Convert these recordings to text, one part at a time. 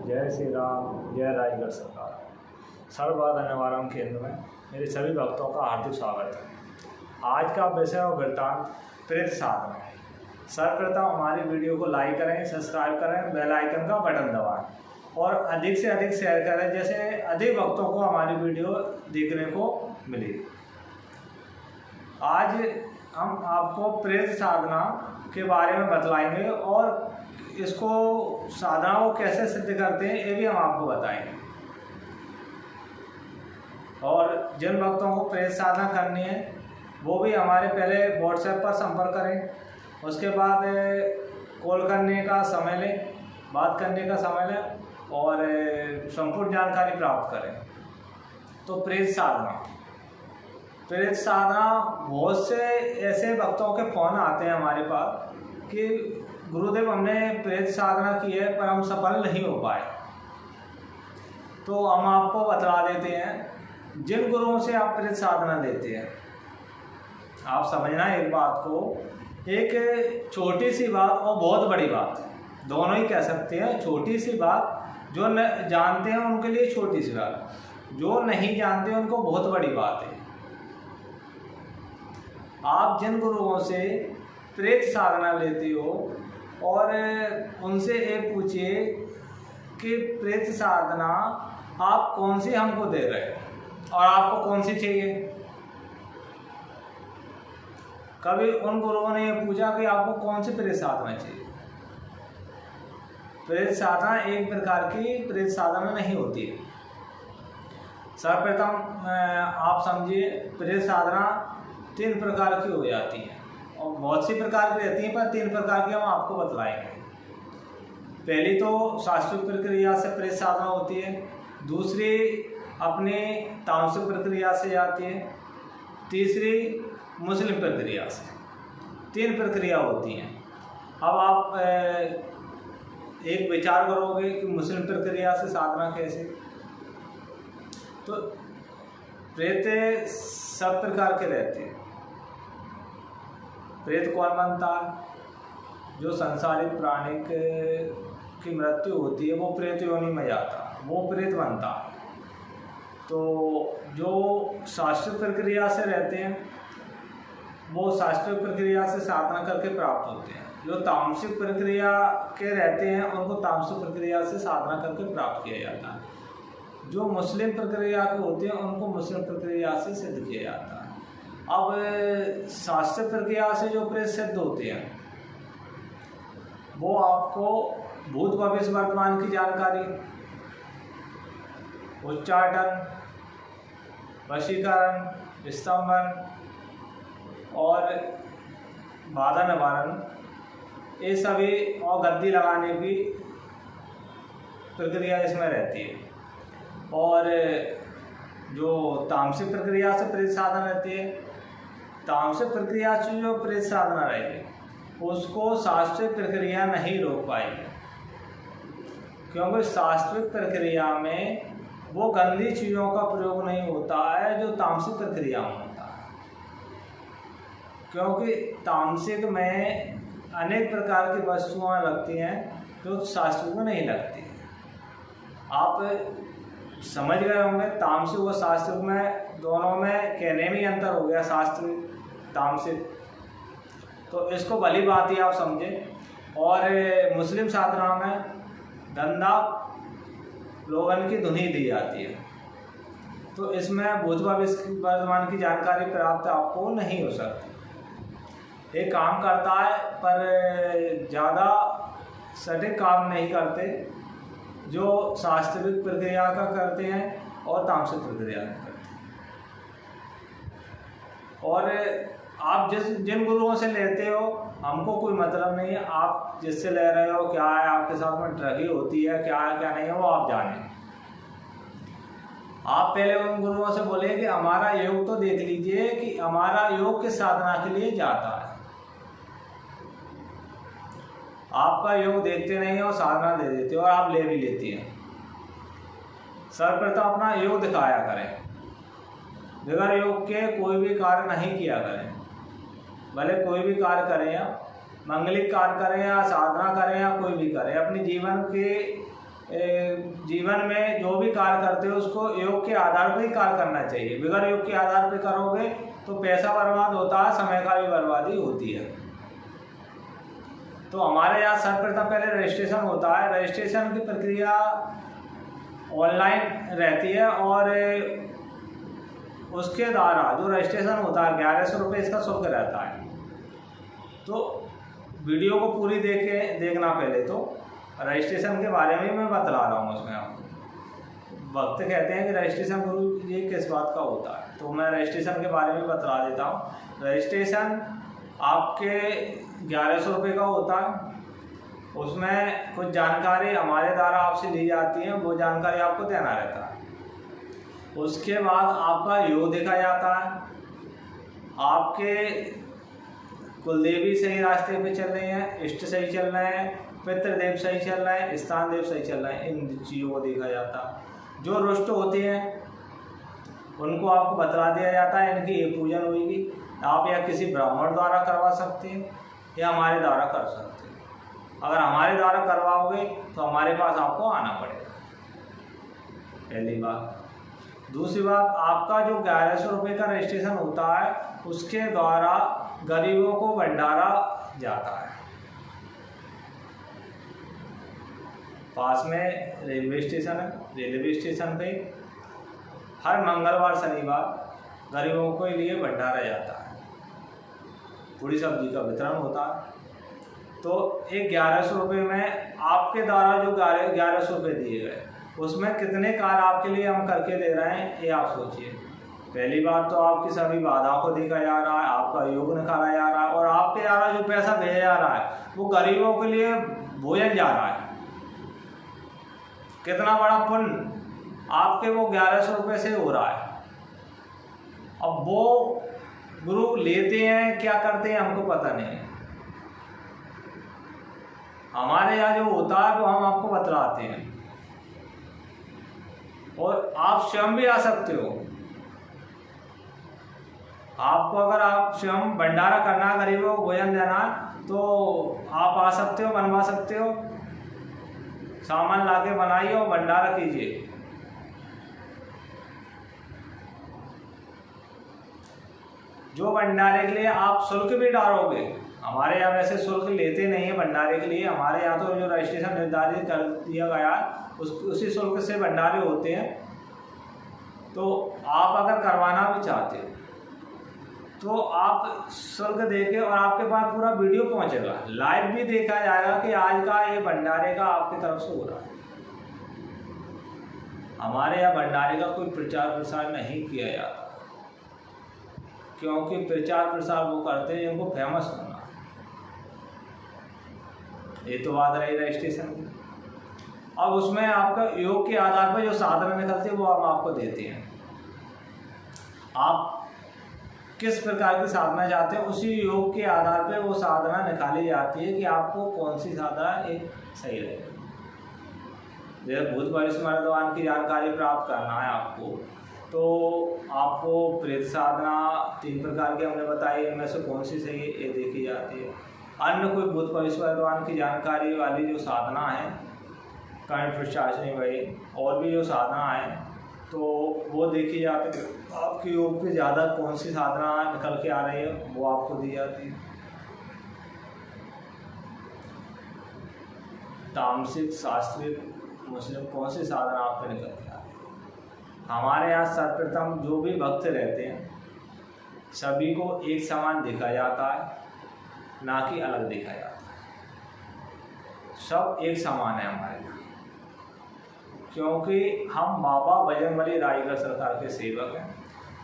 जय श्री राम, जय राजगढ़ सरकार। सर्वबाधा निवारण केंद्र में मेरे सभी भक्तों का हार्दिक स्वागत है। आज का विषय और वृत्तांत प्रेत साधना है। सर्वप्रथम हमारी वीडियो को लाइक करें, सब्सक्राइब करें, बेल आइकन का बटन दबाएं और अधिक से अधिक शेयर करें, जैसे अधिक भक्तों को हमारी वीडियो देखने को मिले। आज हम आपको प्रेत साधना के बारे में बतलाएंगे और इसको साधना को कैसे सिद्ध करते हैं ये भी हम आपको बताएंगे। और जिन भक्तों को प्रेत साधना करनी है वो भी हमारे पहले व्हाट्सएप पर संपर्क करें, उसके बाद कॉल करने का समय लें, बात करने का समय लें और संपूर्ण जानकारी प्राप्त करें। तो प्रेत साधना बहुत से ऐसे भक्तों के फ़ोन आते हैं हमारे पास कि गुरुदेव हमने प्रेत साधना की है पर हम सफल नहीं हो पाए। तो हम आपको बतला देते हैं जिन गुरुओं से आप प्रेत साधना लेते हैं, आप समझना एक बात को, एक छोटी सी बात और बहुत बड़ी बात, दोनों ही कह सकते हैं। छोटी सी बात जो जानते हैं उनके लिए छोटी सी बात, जो नहीं जानते उनको बहुत बड़ी बात है। आप जिन गुरुओं से प्रेत साधना लेते हो और उनसे ये पूछिए कि प्रेत साधना आप कौन सी हमको दे रहे हो और आपको कौन सी चाहिए। कभी उन गुरुओं ने ये पूछा कि आपको कौन सी प्रेत साधना चाहिए। प्रेत साधना एक प्रकार की प्रेत साधना नहीं होती है। सर्वप्रथम आप समझिए, प्रेत साधना 3 प्रकार की हो जाती है और बहुत सी प्रकार की रहती है, पर 3 प्रकार की हम आपको बतलाएंगे। पहली तो शास्त्रीय प्रक्रिया से प्रेत साधना होती है, दूसरी अपने तामसिक प्रक्रिया से आती है, तीसरी मुस्लिम प्रक्रिया से। 3 प्रक्रिया होती हैं। अब आप एक विचार करोगे कि मुस्लिम प्रक्रिया से साधना कैसे। तो प्रेत सब प्रकार के रहते हैं। प्रेत कौन बनता है? जो संसारिक प्राणी की मृत्यु होती है वो प्रेत योनि में जाता है, वो प्रेत बनता है। तो जो शास्त्रीय प्रक्रिया से रहते हैं वो शास्त्रीय प्रक्रिया से साधना करके प्राप्त होते हैं। जो तामसिक प्रक्रिया के रहते हैं उनको तामसिक प्रक्रिया से साधना करके प्राप्त किया जाता है। जो मुस्लिम प्रक्रिया के होते हैं उनको मुस्लिम प्रक्रिया से सिद्ध किया जाता है। अब शास्त्रीय प्रक्रिया से जो प्रेत सिद्ध होते हैं वो आपको भूत भविष्य वर्तमान की जानकारी, उच्चाटन, वशीकरण, स्तंभन और बाधा निवारण, ये सभी और गद्दी लगाने की प्रक्रिया इसमें रहती है। और जो तामसिक प्रक्रिया से प्रेत साधना रहती है, तामसिक प्रक्रिया से जो प्रेत साधना रहेगी उसको शास्त्रीय प्रक्रिया नहीं रोक पाएगी, क्योंकि शास्त्रीय प्रक्रिया में वो गंदी चीज़ों का प्रयोग नहीं होता है जो तामसिक प्रक्रिया में होता है। क्योंकि तामसिक में अनेक प्रकार की वस्तुएं लगती हैं जो शास्त्रीय में नहीं लगती। आप समझ गए होंगे, तामसिक और शास्त्रीय में दोनों में कहने में अंतर हो गया, शास्त्रीय तामसिक। तो इसको भली बात ही आप समझें। और मुस्लिम साधना में धंधा लोगन की धुनी दी जाती है, तो इसमें भूत भविष्य वर्तमान की जानकारी प्राप्त आपको नहीं हो सकती। ये काम करता है पर ज़्यादा सटीक काम नहीं करते जो शास्त्रीय प्रक्रिया का करते हैं और तामसिक प्रक्रिया का करते हैं। और आप जिन गुरुओं से लेते हो हमको कोई मतलब नहीं है। आप जिससे ले रहे हो क्या है, आपके साथ में ठगी होती है क्या है क्या नहीं है, वो आप जाने। आप पहले उन गुरुओं से बोले कि हमारा योग तो देख लीजिए कि हमारा योग किस साधना के लिए जाता है। आपका योग देखते नहीं हो, साधना दे देते हो और आप ले भी लेती हैं। सर्वप्रथम अपना योग दिखाया करें, बगैर योग के कोई भी कार्य नहीं किया करें। भले कोई भी कार्य करें या मंगलिक कार्य करें या साधना करें या कोई भी करें, अपने जीवन के जीवन में जो भी कार्य करते हो उसको योग के आधार पर ही कार्य करना चाहिए। बगैर योग के आधार पर करोगे तो पैसा बर्बाद होता है, समय का भी बर्बादी होती है। तो हमारे यहाँ सर्वप्रथम पहले रजिस्ट्रेशन होता है। रजिस्ट्रेशन की प्रक्रिया ऑनलाइन रहती है और उसके द्वारा जो रजिस्ट्रेशन होता है 1100 रुपये इसका शुल्क रहता है। तो वीडियो को पूरी देखना पहले। तो रजिस्ट्रेशन के बारे में मैं बतला रहा हूँ उसमें आपको। वक्त कहते हैं कि रजिस्ट्रेशन गुरु ये किस बात का होता है, तो मैं रजिस्ट्रेशन के बारे में बतला देता हूँ। रजिस्ट्रेशन आपके 1100 रुपये का होता है। उसमें कुछ जानकारी हमारे द्वारा आपसे ली जाती है, वो जानकारी आपको देना रहता है। उसके बाद आपका योग देखा जाता है, आपके कुलदेवी सही रास्ते पे चल रहे हैं, इष्ट सही चल रहे हैं, पितृदेव सही चल रहे हैं, स्थान देव सही चल रहे हैं, इन चीज़ों को देखा जाता है। जो रुष्ट होते हैं उनको आपको बतला दिया जाता है, इनकी ये पूजन होगी। आप या किसी ब्राह्मण द्वारा करवा सकते हैं या हमारे द्वारा कर सकते हैं। अगर हमारे द्वारा करवाओगे तो हमारे पास आपको आना पड़ेगा, पहली बात। दूसरी बात, आपका जो 1100 रुपये का रजिस्ट्रेशन होता है उसके द्वारा गरीबों को भंडारा जाता है। पास में रेलवे स्टेशन है, रेलवे स्टेशन पे हर मंगलवार शनिवार गरीबों के लिए भंडारा जाता है, पूरी सब्जी का वितरण होता है। तो एक 1100 रुपये में आपके द्वारा जो 1100 रुपये दिए गए उसमें कितने कार्य आपके लिए हम करके दे रहे हैं ये आप सोचिए। पहली बात तो आपकी सभी बाधाओं को देखा जा रहा है, आपका योग निकाला जा रहा है और आपके द्वारा जो पैसा भेजा जा रहा है वो गरीबों के लिए भोजन जा रहा है। कितना बड़ा पुण्य आपके वो 1100 रुपये से हो रहा है। अब वो गुरु लेते हैं क्या करते हैं हमको पता नहीं है। हमारे यहाँ जो होता है वो हम आपको बतलाते हैं और आप स्वयं भी आ सकते हो। आपको अगर आप स्वयं भंडारा करना है, गरीबों को भोजन देना है, तो आप आ सकते हो, बनवा सकते हो। सामान लाके बनाइए और भंडारा कीजिए। जो भंडारे के लिए आप शुल्क भी डालोगे, हमारे यहाँ वैसे शुल्क लेते नहीं है भंडारे के लिए। हमारे यहाँ तो जो रजिस्ट्रेशन निर्धारित कर दिया गया उसी शुल्क से भंडारे होते हैं। तो आप अगर करवाना भी चाहते हो तो आप शुल्क देके और आपके पास पूरा वीडियो पहुंचेगा, लाइव भी देखा जाएगा कि आज का ये भंडारे का आपकी तरफ से हो रहा है। हमारे यहाँ भंडारे का कोई प्रचार प्रसार नहीं किया जाता, क्योंकि प्रचार प्रसार वो करते हैं जिनको फेमस होना। ये तो बात रही रजिस्ट्रेशन की। अब उसमें आपका योग के आधार पर जो साधना निकलती है वो हम आपको देते हैं। आप किस प्रकार की साधना चाहते हैं उसी योग के आधार पर वो साधना निकाली जाती है कि आपको कौन सी साधना एक सही रहेगी। जैसे भूत भविष्य वर्तमान की जानकारी प्राप्त करना है आपको, तो आपको प्रेत साधना 3 प्रकार की हमने बताई, इनमें से कौन सी सही है ये देखी जाती है। अन्य कोई भूत भविष्य वर्तमान की जानकारी वाली जो साधना है, कर्ण प्रशासनी भाई और भी जो साधना है, तो वो देखी जाती है। आपके योग पे ज़्यादा कौन सी साधना निकल के आ रही है वो आपको दी जाती है। तामसिक, शास्त्रीय, मुस्लिम कौन सी साधना आप पे निकल के आ रही है। हमारे यहाँ सर्वप्रथम जो भी भक्त रहते हैं सभी को एक समान देखा जाता है, ना कि अलग देखा जाता है। सब एक समान है हमारे यहाँ, क्योंकि हम बाबा बजरंगबली रायगढ़ सरकार के सेवक हैं।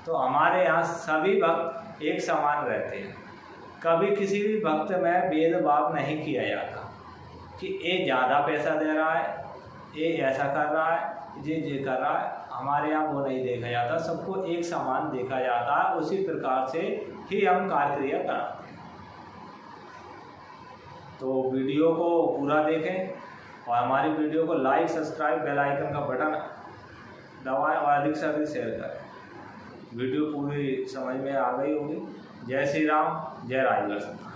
तो हमारे यहाँ सभी भक्त एक समान रहते हैं। कभी किसी भी भक्त में भेदभाव नहीं किया जाता कि ये ज़्यादा पैसा दे रहा है, ये ऐसा कर रहा है, ये कर रहा है। हमारे यहाँ वो नहीं देखा जाता, सबको एक समान देखा जाता है। उसी प्रकार से ही हम कार्य क्रिया कराते हैं। तो वीडियो को पूरा देखें और हमारी वीडियो को लाइक, सब्सक्राइब, बेल आइकन का बटन दबाएं और अधिक से अधिक शेयर करें। वीडियो पूरी समझ में आ गई होगी। जय श्री राम, जय राजगढ़।